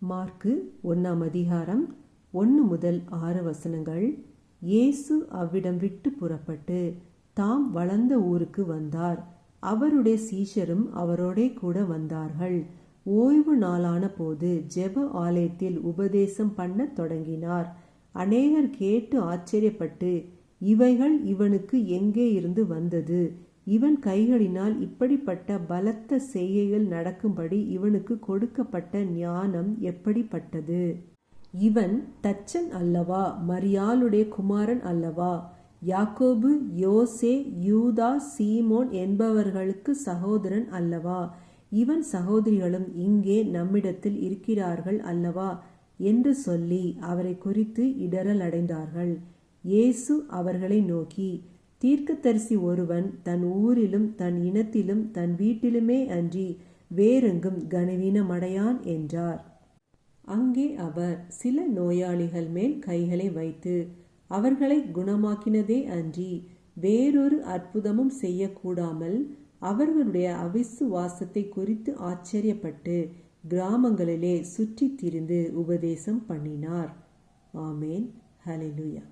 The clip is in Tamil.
மார்க்கு 1 1 முதல் 6 வசனங்கள். இயேசு அவ்விடம் விட்டு புறப்பட்டு தாம் வளர்ந்த ஊருக்கு வந்தார். அவருடைய சீஷரும் அவரோடே கூட வந்தார்கள். ஓய்வு நாளான போது ஜெப ஆலயத்தில் உபதேசம் பண்ணத் தொடங்கினார். அநேகர் கேட்டு ஆச்சரியப்பட்டு, இவைகள் இவனுக்கு எங்கே இருந்து வந்தது? இவன் கைகளினால் இப்படிப்பட்ட பலத்த செய்கைகள் நடக்கும்படி இவனுக்கு கொடுக்கப்பட்ட ஞானம் எப்படிப்பட்டது? இவன் தச்சன் அல்லவா? மரியாளுடைய குமாரன் அல்லவா? யாக்கோபு, யோசே, யூதா, சீமோன் என்பவர்களுக்கு சகோதரன் அல்லவா? இவன் சகோதரிகளும் இங்கே நம்மிடத்தில் இருக்கிறார்கள் அல்லவா? என்று சொல்லி அவரை குறித்து இடறல் அடைந்தார்கள். இயேசு அவர்களை நோக்கி, தீர்க்கதரிசி ஒருவன் தன் ஊரிலும் தன் இனத்திலும் தன் வீட்டிலுமே அன்றி வேறெங்கும் கனவீனமடையான் என்றார். அங்கே அவர் சில நோயாளிகள் மேல் கைகளை வைத்து அவர்களை குணமாக்கினதே அன்றி வேறொரு அற்புதமும் செய்யக்கூடாமல் அவர்களுடைய அவிசுவாசத்தை குறித்து ஆச்சரியப்பட்டு கிராமங்களிலே சுற்றித் திரிந்து உபதேசம் பண்ணினார். ஆமேன். ஹல்லேலூயா.